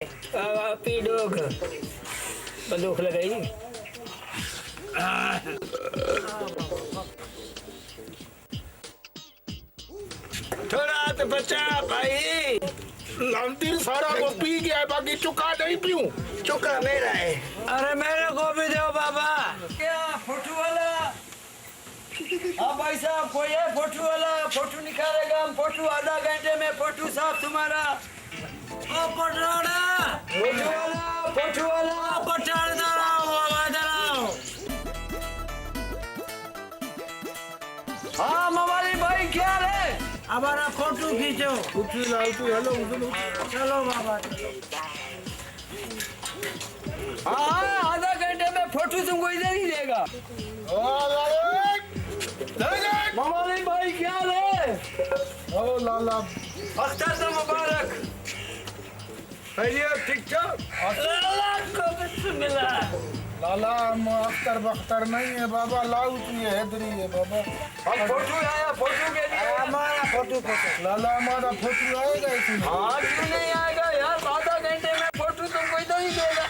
P dog बंदूक लगाई। थोड़ा तो बचा भाई। लंतीर सारा को पी गया, बाकी चुका नहीं पीऊं। चुका मेरा है। अरे मेरे को भी दो बाबा। क्या फोटो वाला? हाँ भाई साहब, कोई है फोटो वाला? फोटो निकालेगा हम। फोटो आधा घंटे में फोटो साहब तुम्हारा। ओ पटराड़ा, फोटो वाला पटाड़ दलाओ, आवाज दलाओ। हाँ मवाली भाई, क्या है? हमारा फोटो खींचो। कुछ लाल तू हेलो उधर। चलो बाबा। हाँ, आधा घंटे में फोटो तुमको इधर ही देगा। मवाली भाई, क्या है? ओ लाला अख्तर से मुबारक। ठीक ठाक। लाला को बिस्मिल्ला। लाला अख्तर बख्तर नहीं है बाबा, लाऊ तू ये हैदरी है बाबा। अब फोटो आया, फोटो के लिए हमारा फोटो। लाला हमारा फोटो आएगा इसमें। हाँ, क्यों नहीं आएगा यार? आधा घंटे में फोटो तुमको इधर ही देगा।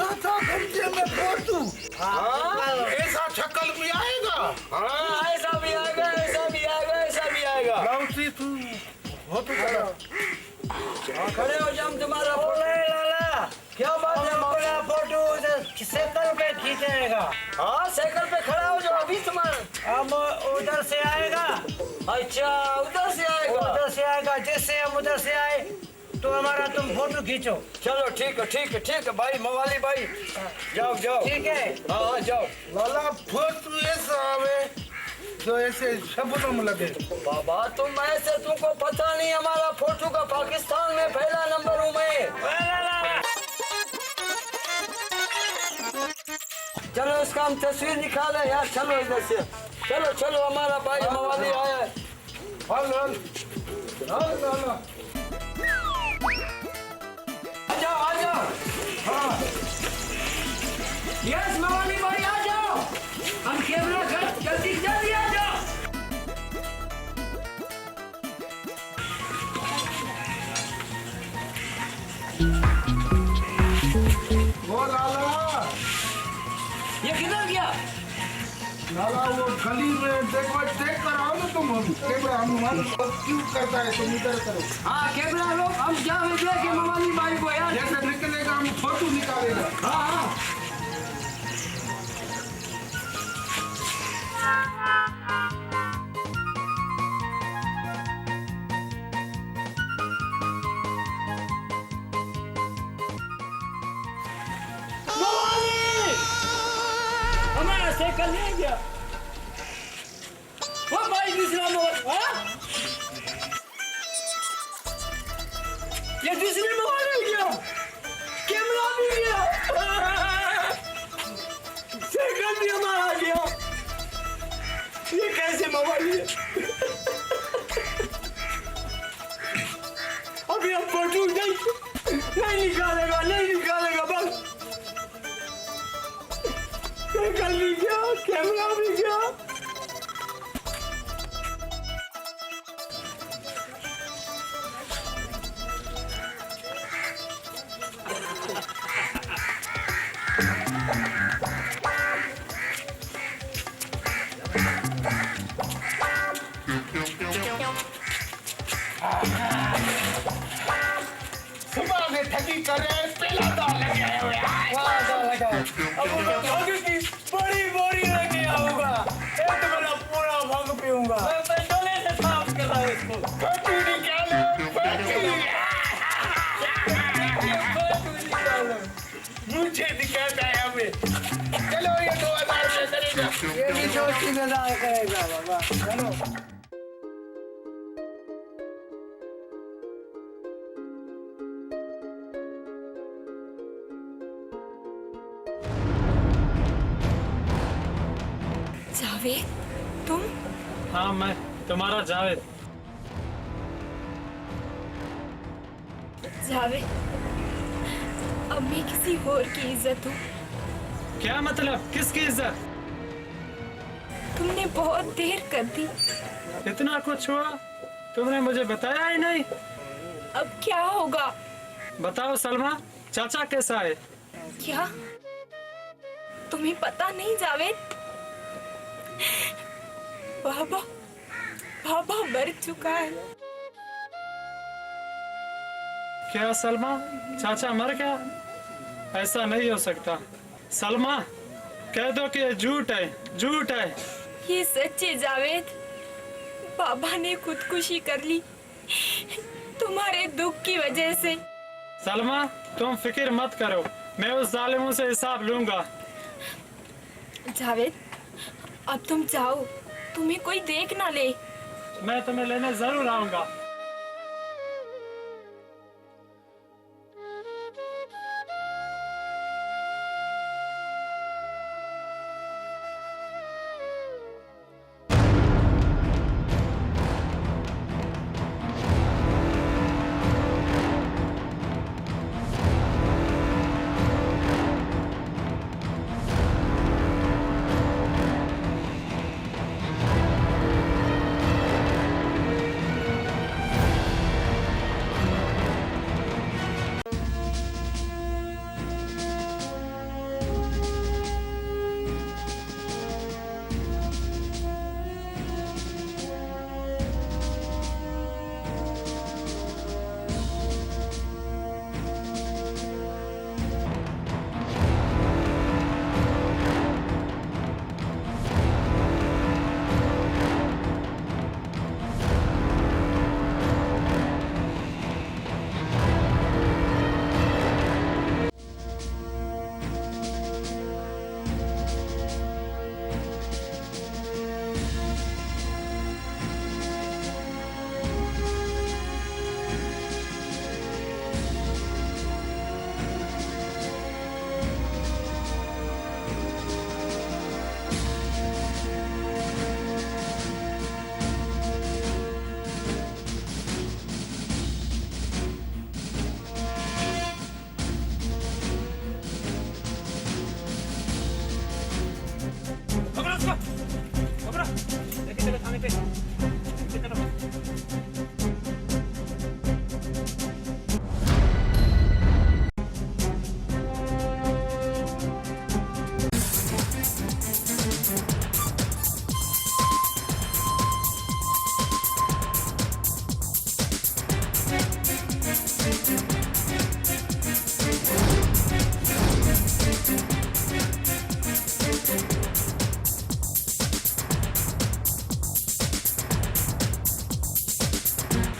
आधा घंटे में फोटो? हाँ, ऐसा शक्ल भी आएगा? हाँ, ऐसा भी आएगा, ऐसा भी आएगा, ऐसा भी आएगा। लाऊ सी तू फोटो करा। खड़े हो जाओ, तुम्हारा फोटो। लाला क्या बात है? हमारा फोटो साइकिल पे खींचेगा। हाँ, साइकिल पे खड़ा हो जाओ अभी तुम्हारा। हम उधर से आएगा। अच्छा, उधर से आएगा। उधर से आएगा, जैसे हम उधर से आए तो हमारा तुम फोटो खींचो। चलो ठीक है, ठीक है, ठीक है भाई मवाली भाई, जाओ जाओ। ठीक है, हाँ हाँ जाओ। लाला फोटो ऐसा आवे जो ऐसे शबनम लगे। बाबा तुम ऐसे, तुमको पता नहीं हमारा फोटो का पाकिस्तान में पहला नंबर हूँ मैं। चलो इसका हम तस्वीर निकाले यार, चलो इधर से। चलो चलो, हमारा भाई मवाली आया है। हल हल हल लाला। आ जाओ, आ जाओ। हाँ यस मवाली भाई, आ जाओ। हम कैमरा कर, जल्दी जल्दी आ जाओ। वो लाला, ये किधर गया? लाला वो गली में देखो, चेक कराओ ना तुम। कैमरा हम क्यों करता है, तुम इधर करो। हाँ, कैमरा लो, हम जाओ देखे मवाली भाई को यार। जैसे निकलेगा हम फोटो निकालेगा। हाँ हाँ। हमारा साइकिल ले गया। वो भाई दूसरा मोबाइल। हाँ? ये दूसरी मोबाइल ले गया, कैमरा भी गया, साइकिल भी हमारा गया। ये कैसे मोबाइल है? अभी हम फोटो नहीं निकालेगा, नहीं निकालेगा बस। साइकिल भी गया, कैमरा भी गया। सुबह में ठगी करे, पहला दाल लगे हुए बड़ी बोरी लगे होगा। एक मेरा पूरा भंग पीऊंगा। मैं डोले से साफ कर रहा हूँ इसको। फोटो निकालो, मुझे दिखाता है हमें। चलो ये 2000 में करेगा। ये भी दोस्ती मजाक करेगा बाबा। चलो। जावेद, तुम? हाँ, मैं तुम्हारा जावेद। जावेद, अब मैं किसी और की इज्जत हूँ। क्या मतलब? किसकी इज्जत? तुमने बहुत देर कर दी। इतना कुछ हुआ, तुमने मुझे बताया ही नहीं। अब क्या होगा? बताओ सलमा, चाचा कैसा है? क्या तुम्हें पता नहीं जावेद? बाबा बाबा मर चुका है। क्या सलमा, चाचा मर गया? ऐसा नहीं हो सकता। सलमा, कह दो कि ये झूठ है, झूठ है। ये सच है जावेद, बाबा ने खुदकुशी कर ली तुम्हारे दुख की वजह से। सलमा, तुम फिक्र मत करो, मैं उस जालिमों से हिसाब लूंगा। जावेद अब तुम जाओ, तुम्हें कोई देख ना ले। मैं तुम्हें लेने जरूर आऊंगा।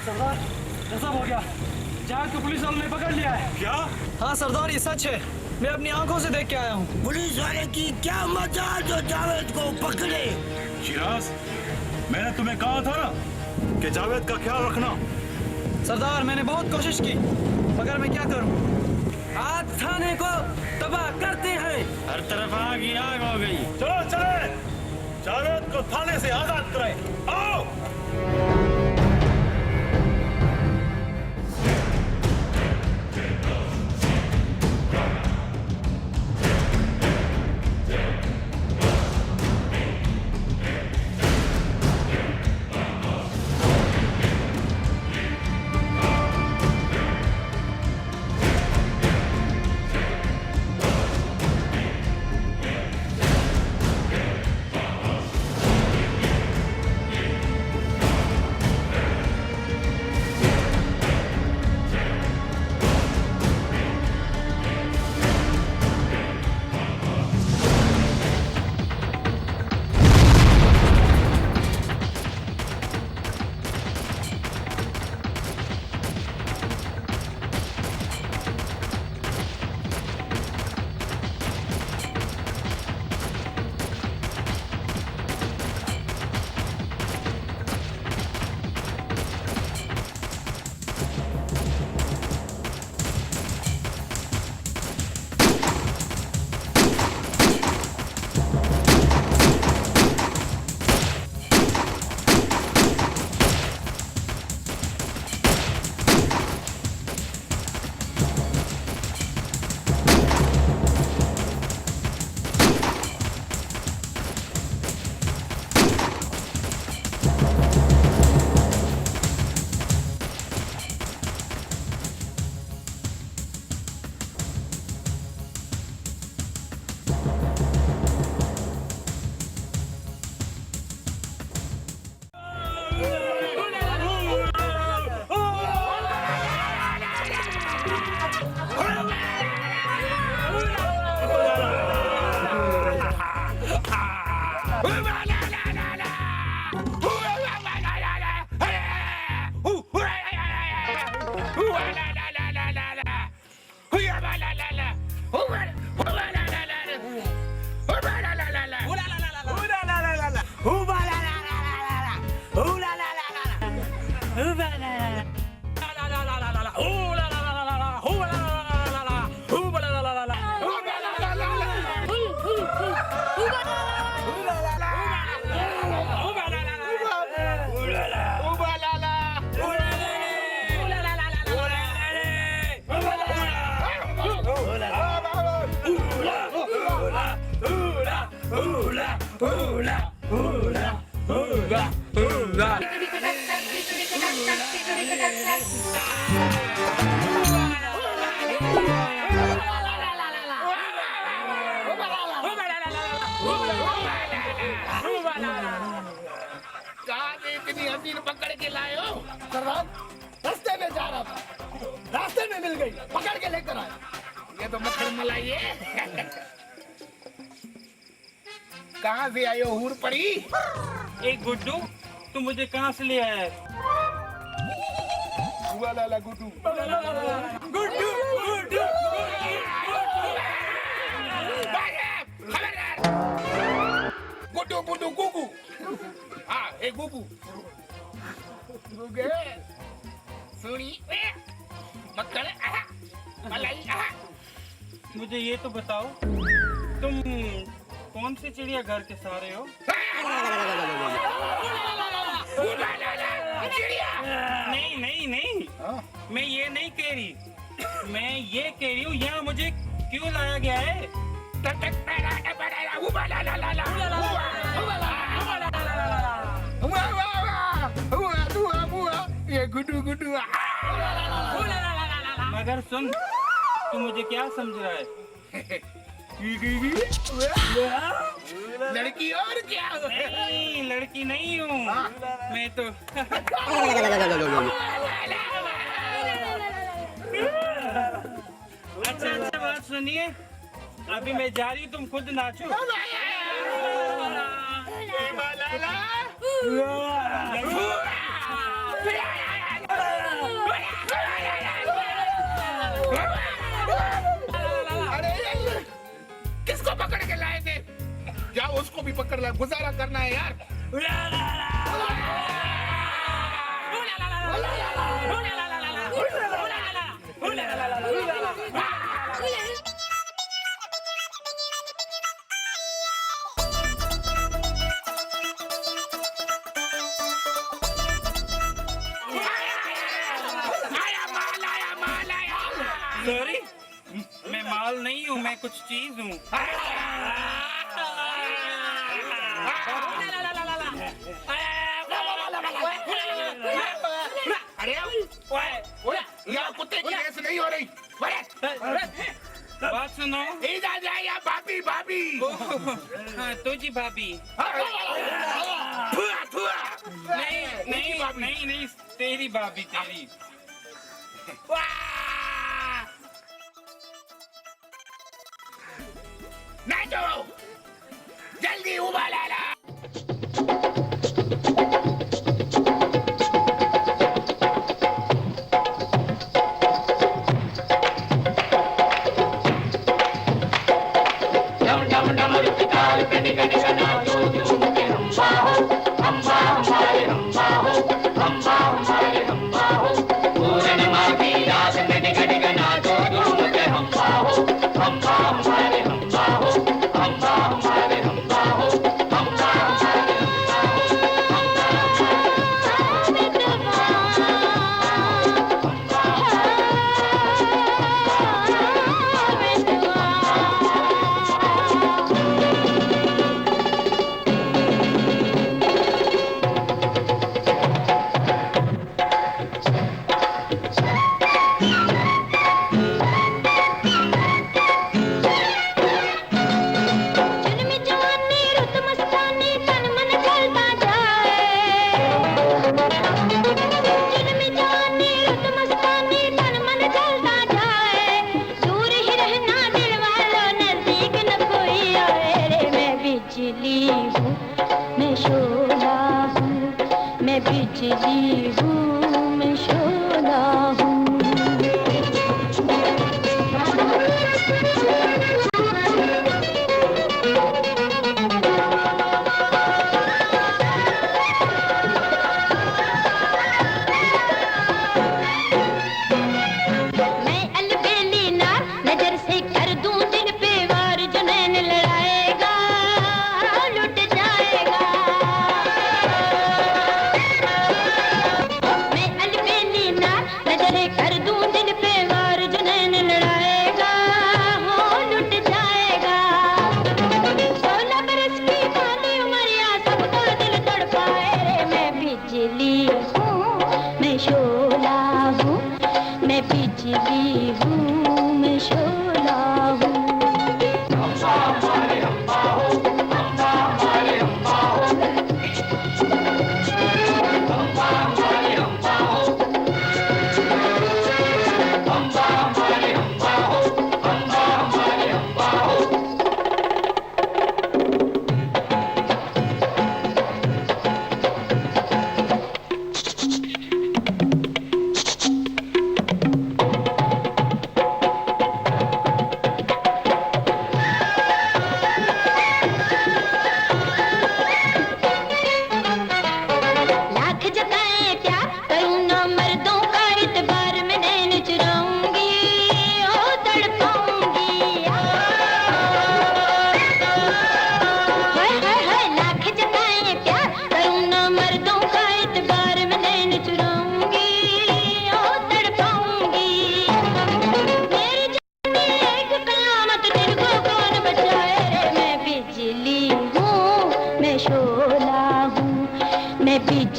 सरदार, ऐसा हो गया, जावेद को पुलिस वालों ने पकड़ लिया है। क्या? हाँ सरदार, ये सच है, मैं अपनी आंखों से देख के आया हूँ। पुलिस वाले की क्या मजाल जो जावेद को पकड़े। शिराज, मैंने तुम्हें कहा था ना कि जावेद का ख्याल रखना। सरदार, मैंने बहुत कोशिश की, मगर मैं क्या करूँ, आज थाने को तबाह करते हैं। हर तरफ आग ही आग हो गई। चलो चले, जावेद को थाने से आजाद कराएं। आओ। लेकर आया। ये तो मक्खन मलाई है। कहाँ से आयो हूर परी? एक गुड्डू तू मुझे कहाँ से ले आया है? हुआ लाला गुड्डू। गुड्डू गुड्डू खबरदार! गुड्डू गुड्डू गुगू। हाँ ए गुगू। गुगे सुनी मक्खन मलाई। मुझे ये तो बताओ तुम कौन सी चिड़िया घर के सहारे हो? नहीं नहीं नहीं, मैं ये नहीं कह रही, मैं ये कह रही हूँ यहाँ मुझे क्यों लाया गया है? ये गुड्डू गुड्डू। मगर सुन, तू मुझे क्या समझ रहा है? लड़की और क्या? नहीं, लड़की नहीं हूँ मैं तो। अच्छा अच्छा बात सुनिए, अभी मैं जा रही हूँ, तुम खुद नाचो। किसको पकड़ के लाए थे? जाओ उसको भी पकड़ ला, गुजारा करना है यार। सॉरी, मैं माल नहीं हूँ, मैं कुछ चीज हूँ। अरे यहाँ कुत्ते की रेस नहीं हो रही। बात सुनो। इधर जाइए भाभी भाभी। हाँ तो जी भाभी। थुआ थुआ। नहीं नहीं नहीं नहीं, तेरी भाभी तेरी। नाचो जल्दी उबाला ला। हम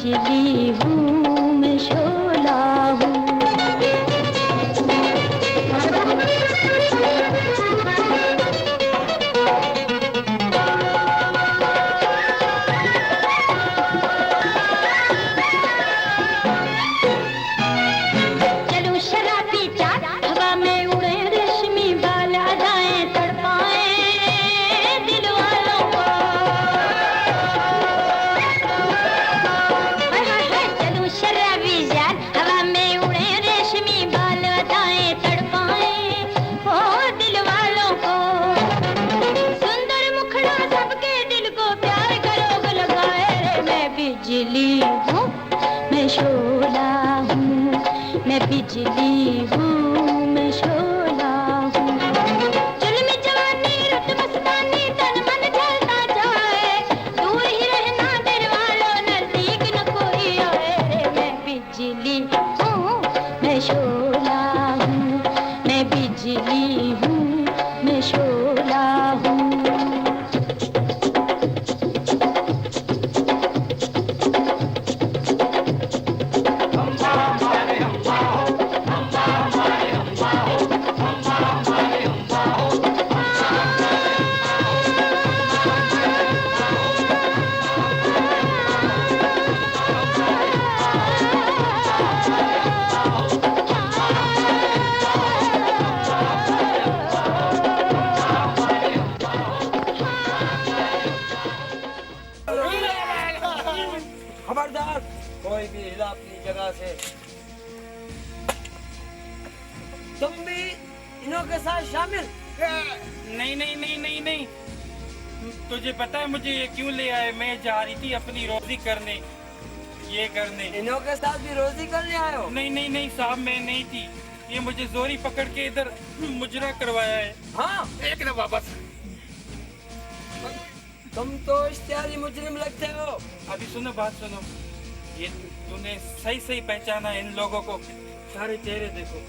बिजली हूँ मैं शोला हूँ। चलूं शराबी चाल, हवा में उड़े रेशमी बाल, अदाएं तड़पाएं दिल वालों को। हाय हाय हाय, चलूं शराबी चाल, हवा में उड़े रेशमी बाल, अदाएं तड़पाएं ओ दिल वालों को। सुंदर मुखड़ा सबके दिल को प्यार करोग लगाए रे। मैं बिजली हूँ मैं शोला हूँ, मैं बिजली हूँ मैं शोला हूँ। जुल्म जवानी रुत मस्तानी तन मन जलता जाए, दूर ही रहना दिल वालों नजदीक न कोई आए रे। मैं बिजली हूँ मैं शोला हूँ, मैं बिजली हूँ मैं शोला हूँ। खबरदार, कोई भी हिला अपनी जगह से। तुम भी इन्हों के साथ शामिल? नहीं नहीं नहीं नहीं नहीं, तुझे पता है मुझे ये क्यों ले आए? मैं जा रही थी अपनी रोजी करने, ये करने। इन्हों के साथ भी रोजी करने आए हो? नहीं नहीं नहीं साहब, मैं नहीं थी। ये मुझे जोरी पकड़ के इधर मुजरा करवाया है। हाँ, एक दफा बस। तुम तो इश्तिहारी मुजरिम लगते हो। अभी सुनो, बात सुनो। ये तूने सही सही पहचाना इन लोगों को। सारे चेहरे देखो,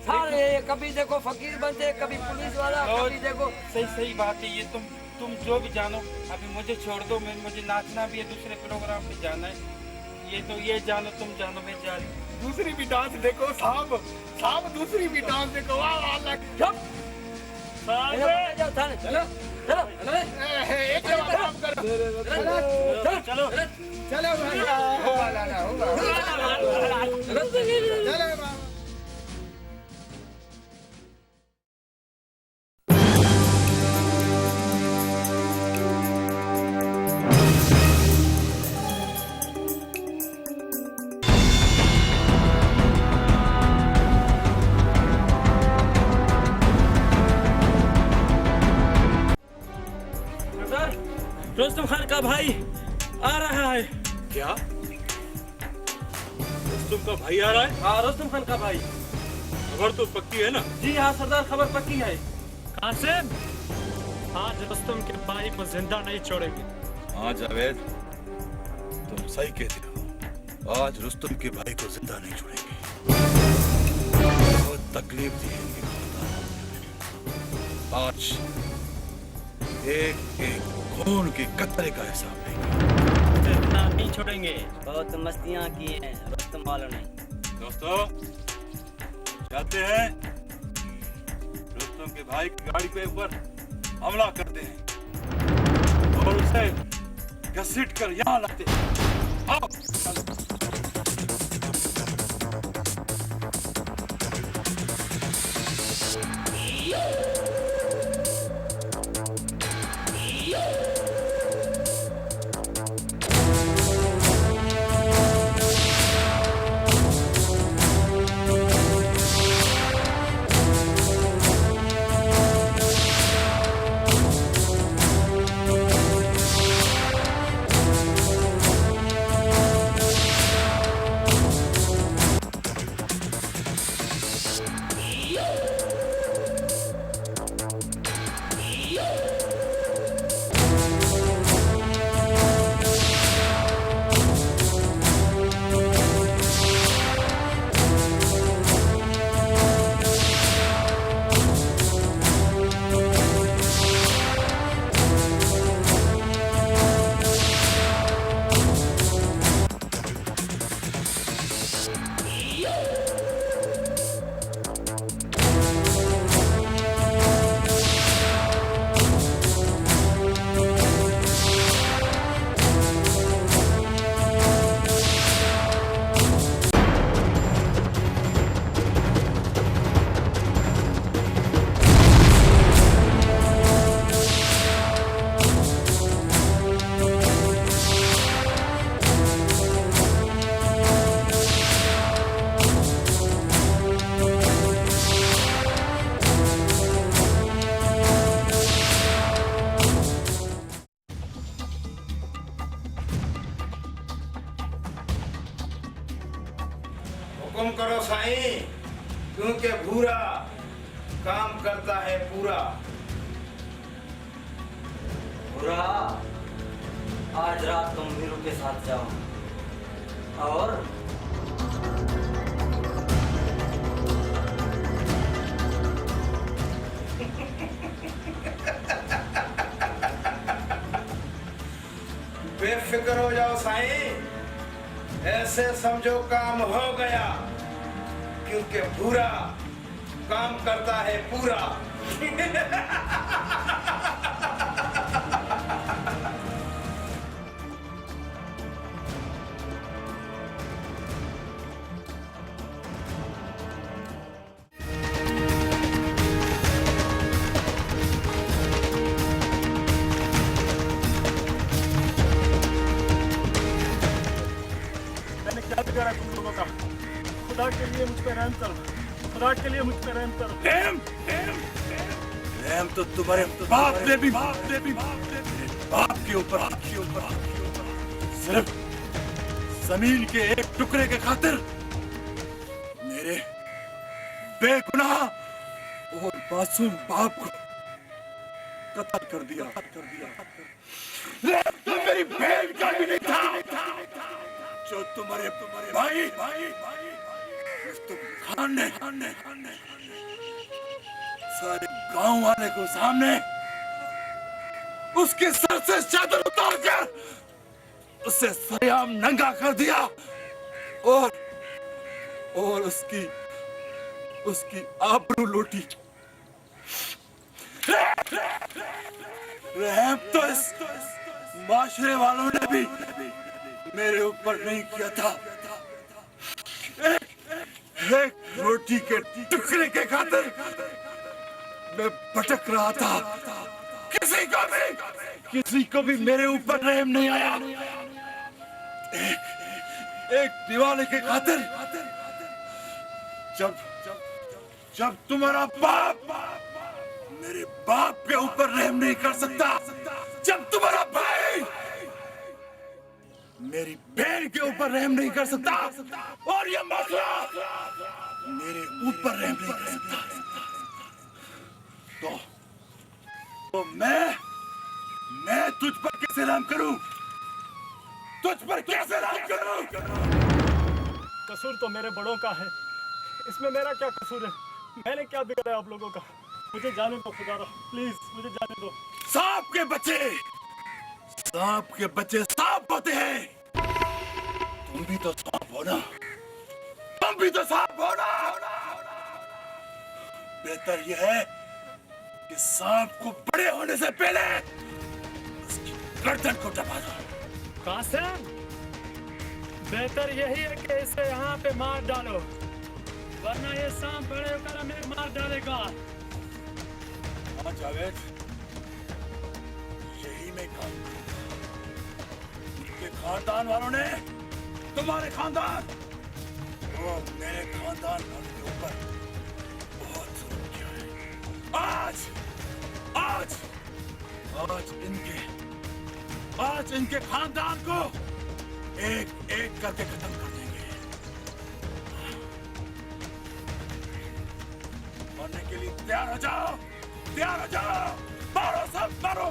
सारे कभी देखो फकीर बनते, कभी पुलिस वाला, और कभी देखो। सही सही बात है। ये तुम जो भी जानो, अभी मुझे छोड़ दो। मुझे नाचना भी है, दूसरे प्रोग्राम पे जाना है। ये जानो, तुम जानो, मैं जा रही हूँ। दूसरी भी डांस देखो साहब, साहब दूसरी भी डांस देखो। वाह वाह वाह। चुप। इन्हें जाओ थाने, चलो चलो एक जवाब काम करो। चलो चलो चलो भाई, होगा लाला, होगा। चलो बाबा। रुस्तम खान का भाई आ रहा है। क्या रुस्तम का भाई आ रहा है? हाँ, रुस्तम खान का भाई। खबर तो पक्की है ना? जी हाँ सरदार, खबर पक्की है। कासिम, आज रुस्तम के भाई को जिंदा नहीं छोड़ेंगे। हाँ जावेद, तुम सही कहते हो। आज रुस्तम के भाई को जिंदा नहीं छोड़ेंगे। बहुत तकलीफ दी है इनकी खानदान। आज एक एक खून के कतरे का हिसाब लेंगे। जिंदा नहीं छोड़ेंगे। बहुत मस्तियाँ की हैं रुस्तम वालों ने। दोस्तों, चलते हैं, रुस्तम के भाई की गाड़ी के ऊपर हमला करते हैं और उसे घसीट कर यहाँ लाते हैं। आओ। करो साईं, क्योंकि भूरा काम करता है पूरा। बुरा, आज रात तुम वीरू के साथ जाओ और बेफिक्र हो जाओ साईं, ऐसे समझो काम हो गया, क्योंकि भूरा काम करता है पूरा। मैंने क्या बिगाड़ा तुम लोगों का? खुदा के लिए मुझ पे रहम करो, खुदा के लिए मुझ पे रहम करो। रहम तो तुम्हारे बाप ने भी बाप के ऊपर सिर्फ जमीन के एक टुकड़े के खातिर मेरे बेगुनाह और मासूम बाप को कत्ल कर दिया। रहम तो मेरी बहन का भी नहीं था, जो तुम्हारे भाई तुम खान ने सारे गांव वाले को सामने उसके सर से चादर उतार कर उसे सरेआम नंगा कर दिया और उसकी आबरू लूटी। रहम तो इस माशरे वालों ने भी मेरे ऊपर नहीं किया था। एक रोटी के टुकड़े के खातिर मैं भटक रहा था, किसी को भी मेरे ऊपर रहम नहीं आया। एक दिवाले के खातिर जब तुम्हारा बाप मेरे बाप के ऊपर रहम नहीं कर सकता, जब तुम्हारा भाई मेरी बहन के ऊपर रहम नहीं कर सकता और ये मसला मेरे ऊपर रहम नहीं कर सकता, तो मैं तुझ पर कैसे रहम करूं? तुझ पर कैसे रहम करूं? कसूर तो मेरे बड़ों का है, इसमें मेरा क्या कसूर है? मैंने क्या बिगाड़ा आप लोगों का? मुझे जाने दो खुदा, प्लीज मुझे जाने दो। सांप के सांप होते हैं। तुम भी तो सांप हो ना, बेहतर यह है कि सांप को बड़े होने से पहले उसकी गर्दन को दबा दो। कासिम, बेहतर यही है कि इसे यहाँ पे मार डालो, वरना ये सांप बड़े होकर हमें मार डालेगा। हाँ जावेद, यही मैं काम उनके खानदान वालों ने तुम्हारे खानदान और मेरे खानदान वालों के ऊपर बहुत जुल्म किया है। आज इनके खानदान को एक एक करके खत्म कर देंगे। मरने के लिए तैयार हो जाओ, मारो सब मारो।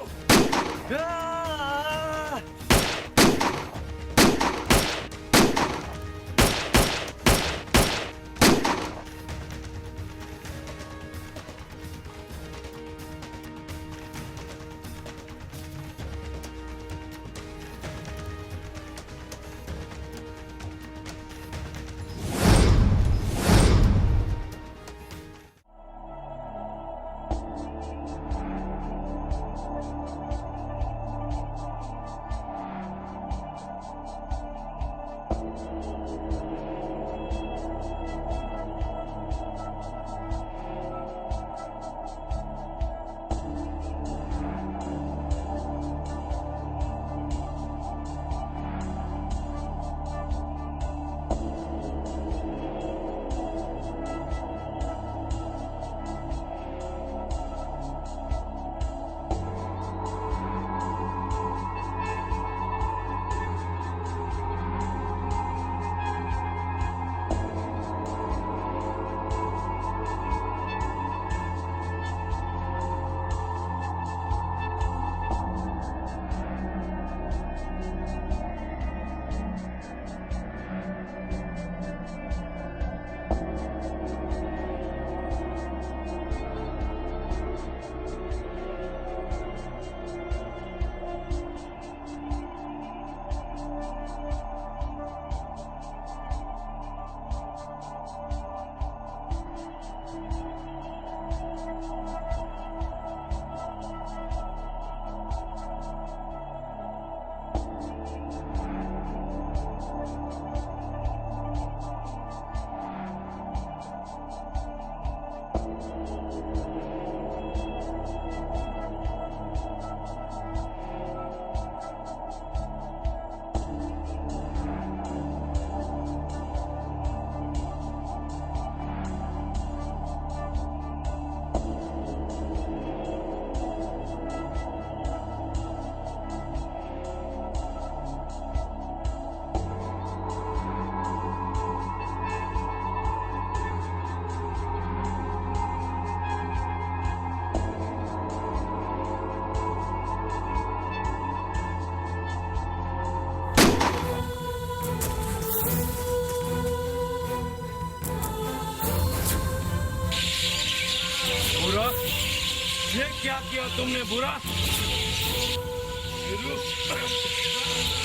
ये क्या किया तुमने बुरा?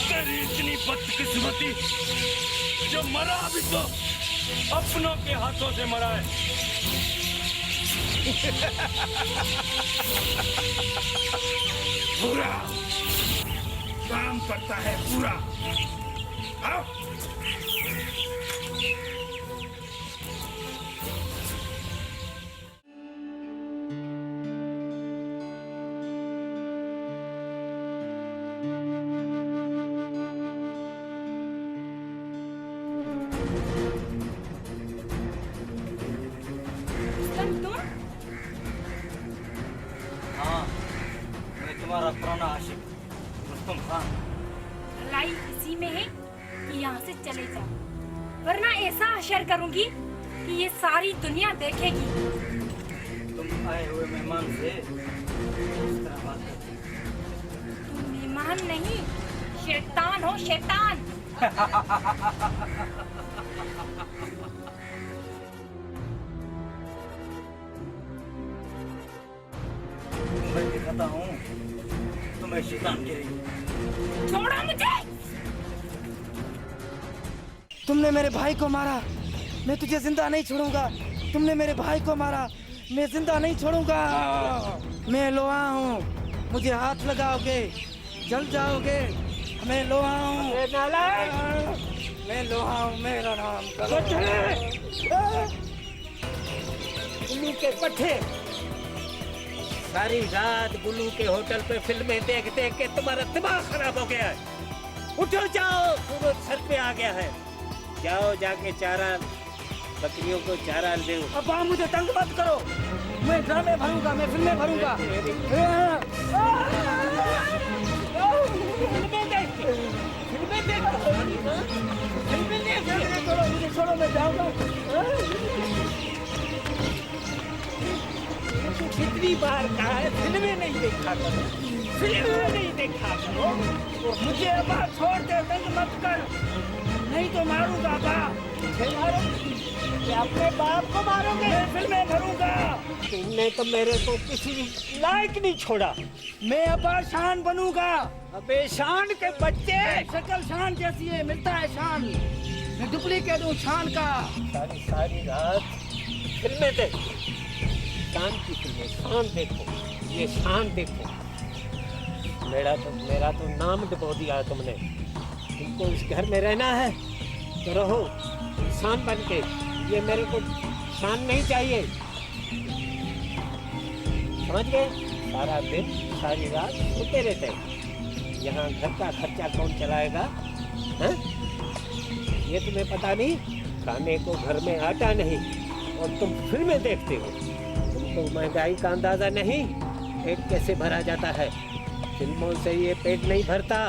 तेरी इतनी बदकिस्मती जो मरा भी तो अपनों के हाथों से मरा है। बुरा काम करता है बुरा। आओ। तुम हाँ, मैं तुम्हारा पुराना आशिक रुस्तम खान। भलाई इसी में है कि यहाँ से चले जाओ, वरना ऐसा असर करूंगी कि ये सारी दुनिया देखेगी। तुम आए हुए मेहमान से इस तरह बात करते हो। तुम मेहमान नहीं, शैतान हो, शैतान। मैं दिखाता हूँ तुम्हें शैतान गिरी। छोड़ो मुझे। तुमने मेरे भाई को मारा, मैं तुझे जिंदा नहीं छोड़ूंगा। तुमने मेरे भाई को मारा, मैं जिंदा नहीं छोड़ूंगा। मैं लोहा हूँ, मुझे हाथ लगाओगे जल जाओगे। मैं लोहा हूँ, मैं लोहा हूँ, मेरा नाम गुल्लू के पट्टे। सारी रात गुल्लू के होटल पे फिल्में देख देख के तुम्हारा दिमाग खराब हो गया है। उठो जाओ, सूरज सर पे आ गया है। जाओ जाके चारा बकरियों को चारा दो। अब आप मुझे तंग मत करो, मैं ड्रामे भरूंगा, मैं फिल्में भरूंगा। मुझे छोड़ो, मैं जाऊंगा। कितनी बार कहा है फिल्में नहीं देखा करो, फिल्में नहीं देखा करो। मुझे अब छोड़ दे, तंग मत कर, नहीं तो मारूंगा। अपने बाप को मारोगे? मैं फिल्में भरूंगा। तुमने तो मेरे को किसी लायक नहीं छोड़ा। मैं अब शान बनूंगा। अबे शान के बच्चे। शक्ल शान जैसी है, मिलता है शान। मैं डुप्लीकेट हूँ शान का। सारी सारी रात फिल्में देखो, शान की फिल्में। शान देखो, ये शान देखो। मेरा तो नाम डुबो दिया तुमने। तुमको इस घर में रहना है तो रहो इंसान बन के। ये मेरे को शान नहीं चाहिए, समझ गए? सारा दिन सारी रात सोते रहते हैं। यहाँ घर का खर्चा कौन चलाएगा? हैं? ये तुम्हें पता नहीं? खाने को घर में आटा नहीं और तुम फिल्में देखते हो। तुमको महंगाई का अंदाजा नहीं, पेट कैसे भरा जाता है। फिल्मों से ये पेट नहीं भरता।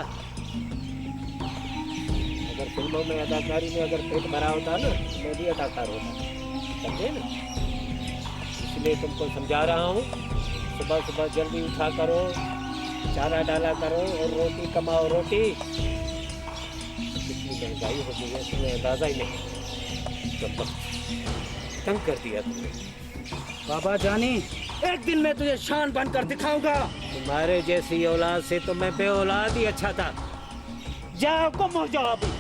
अगर फिल्मों में अदाकारी में अगर पेट भरा होता ना, मैं भी अदाकार होता, समझे ना? इसलिए तुमको समझा रहा हूँ, सुबह सुबह जल्दी उठा करो, चारा डाला करो और रोटी कमाओ। रोटी कितनी महंगाई हो गई है, तुम्हें अंदाजा ही नहीं। तो तंग कर दिया तुमने। बाबा जानी, एक दिन मैं तुझे शान बनकर दिखाऊंगा। तुम्हारे जैसी औलाद से तो मैं बेऔलाद ही अच्छा था। जाओ गुम हो जाओ अभी।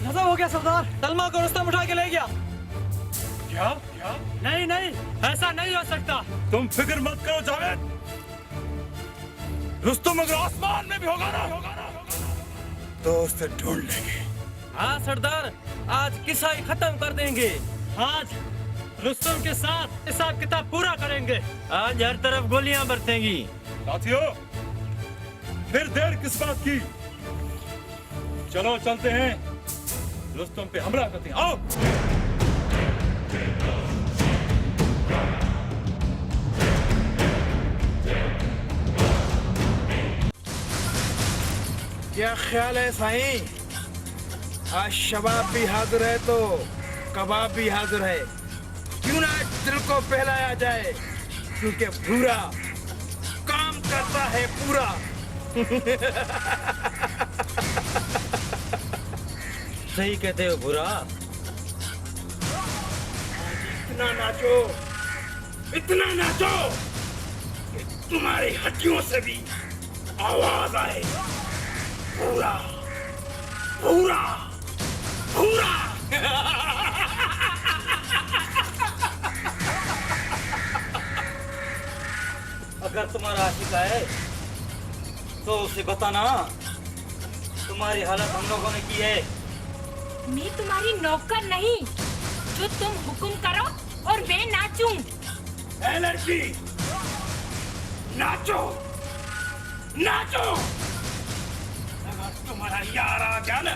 नजर हो गया सरदार, सलमा को रुस्तम उठा के ले गया। क्या? नहीं नहीं, ऐसा नहीं हो सकता। तुम फिक्र मत करो जावेद, रुस्तम अगर आसमान में भी होगा ना तो उसे ढूंढ लेंगे। हाँ सरदार, आज किस्सा ही खत्म कर देंगे। आज रुस्तम के साथ हिसाब किताब पूरा करेंगे। आज हर तरफ गोलियां बरसेंगी। साथियों, फिर देर किस बात की? चलो चलते हैं, रुस्तम पे हमला करते हैं। आओ। क्या ख्याल है साईं? आज शबाब भी हाजिर है तो कबाब भी हाजिर है। क्यों ना दिल को पहलाया जाए, क्योंकि भूरा काम करता है पूरा। सही कहते हो बुरा। इतना नाचो, इतना नाचो कि तुम्हारी हड्डियों से भी आवाज आए, पूरा पूरा पूरा। अगर तुम्हारा आशिक है तो उसे बताना तुम्हारी हालत हम लोगों ने की है। मैं तुम्हारी नौकर नहीं जो तुम हुक्म करो और मैं नाचूं। ए लड़की, नाचो नाचो। अगर तुम्हारा यार आ गया ना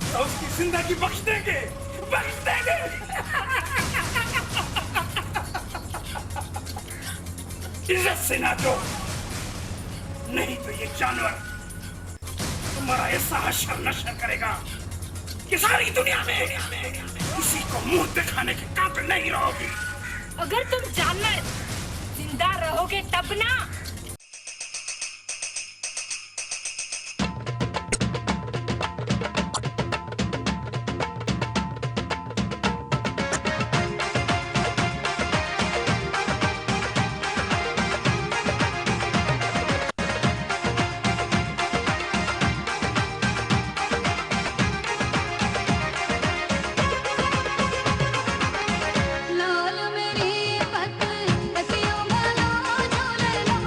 तो उसकी जिंदगी बख्श देंगे, बख्श देंगे। इज्जत से नाचो, नहीं तो ये जानवर तुम्हारा ऐसा हशर नशर करेगा कि सारी दुनिया में किसी को मुंह दिखाने के काबिल नहीं रहोगी। अगर तुम जानवर जिंदा रहोगे तब ना। लाल मेरी पत तकियों में लो झूले लो।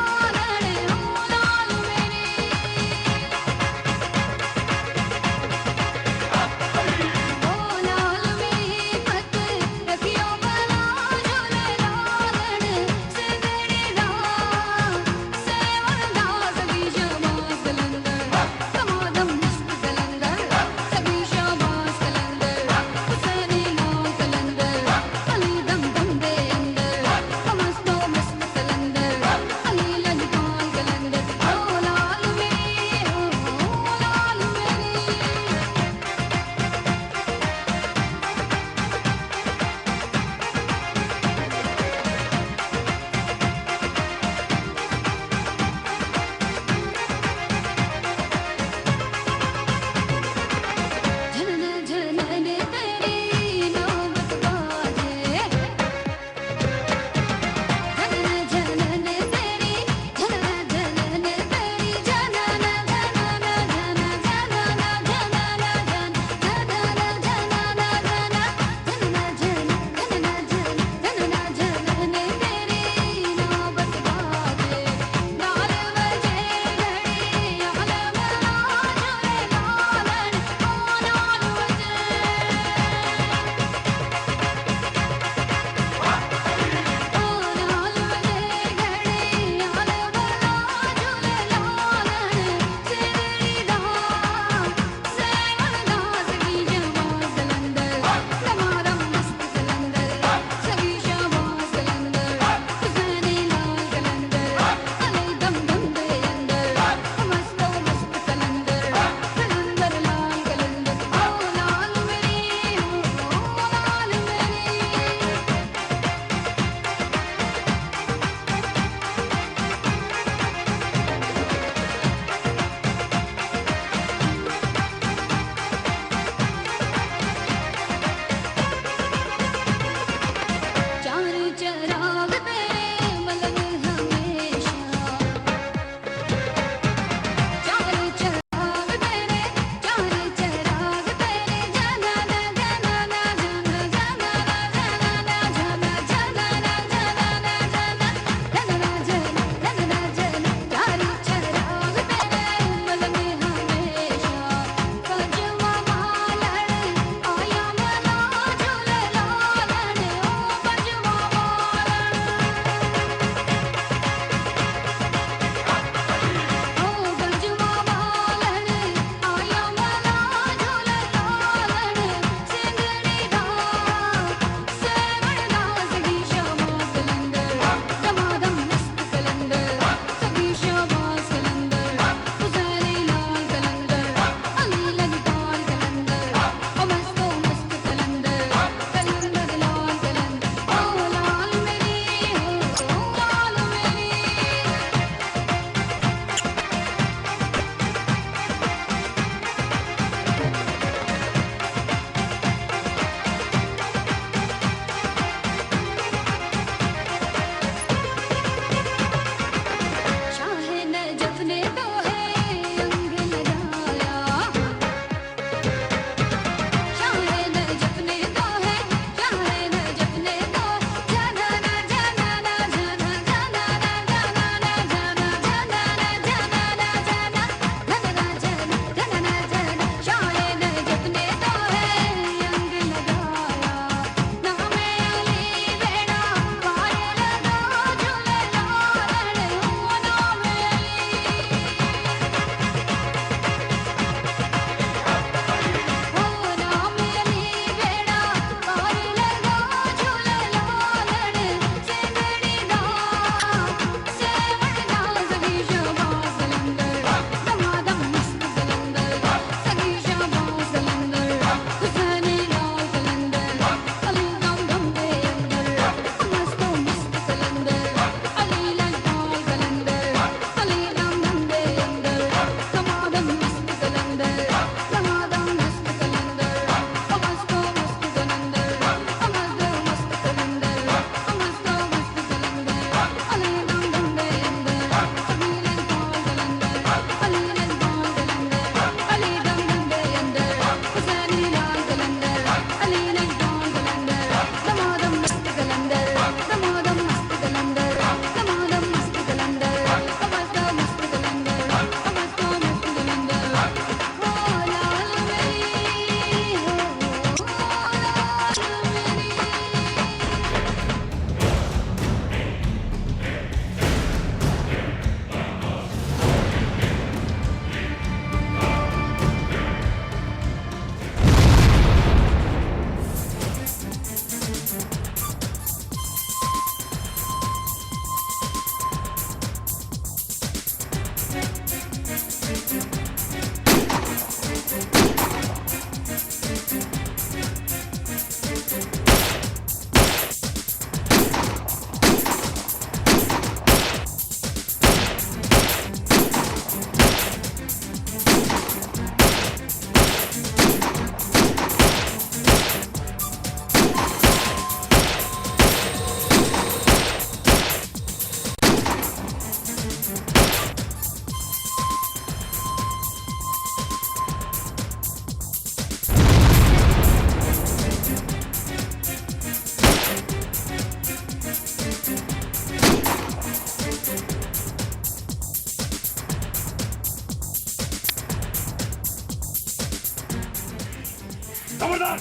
खबरदार।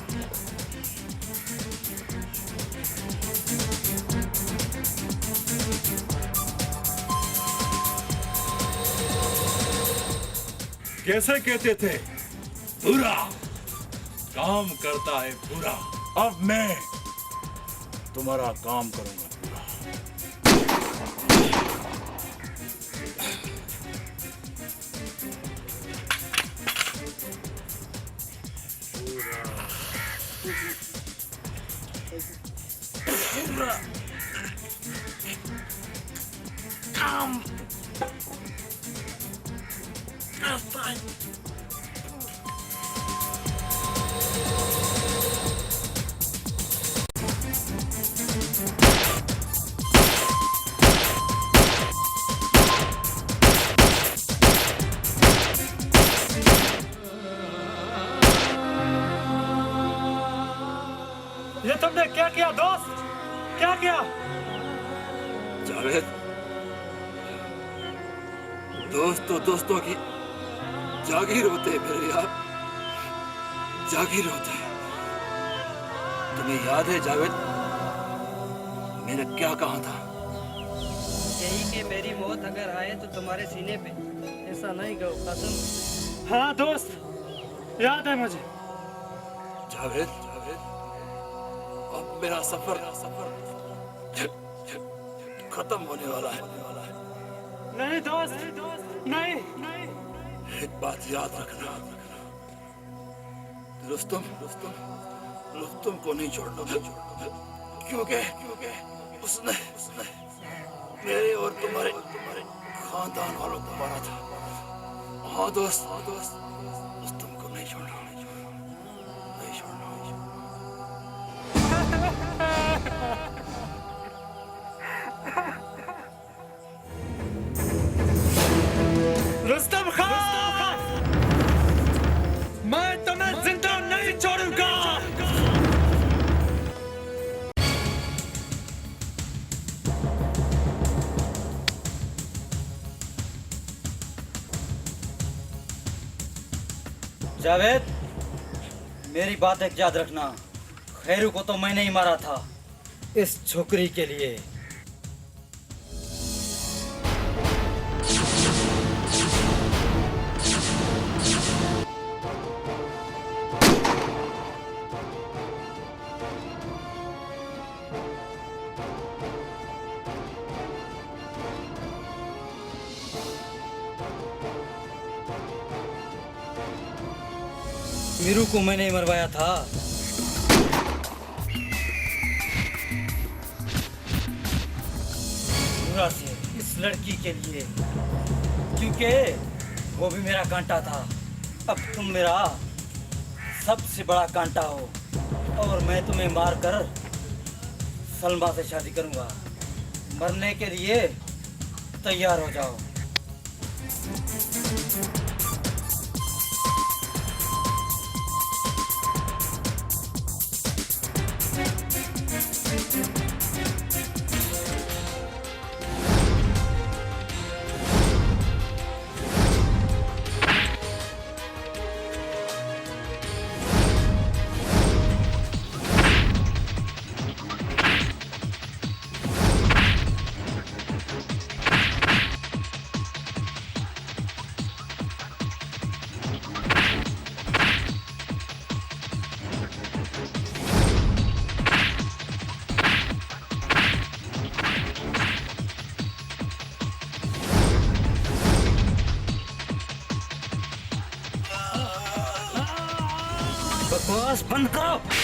कैसे कहते थे, बुरा काम करता है बुरा। अब मैं तुम्हारा काम करूंगा पूरा। ये तुमने क्या किया दोस्त, क्या किया? जावेद, दोस्त तो दोस्तों की जागीर होते हैं मेरे यार, जागीर होते हैं। तुम्हें याद है जावेद, मैंने क्या कहा था? यही कि मेरी मौत अगर आए तो तुम्हारे सीने पे। ऐसा नहीं कहो कसम। हाँ दोस्त, याद है मुझे। जावेद, अब मेरा सफर खत्म होने वाला है। नहीं दोस्त, नहीं। एक बात याद रखना, रुस्तम को नहीं छोड़ना, क्योंकि उसने मेरे और तुम्हारे खानदान वालों को मारा था। हाँ दोस्त, रुस्तम को नहीं छोड़ना, नहीं छोड़ना। रुस्तम खान, मैं तुम्हें जिंदा नहीं छोड़ूंगा। जावेद, मेरी बात एक याद रखना, खैरू को तो मैंने ही मारा था, इस छोकरी के लिए। मीरू को मैंने ही मरवाया था। पूरा से इस लड़की के लिए, क्योंकि वो भी मेरा कांटा था। अब तुम मेरा सबसे बड़ा कांटा हो और मैं तुम्हें मारकर सलमा से शादी करूंगा। मरने के लिए तैयार हो जाओ। बकवास बंद करो।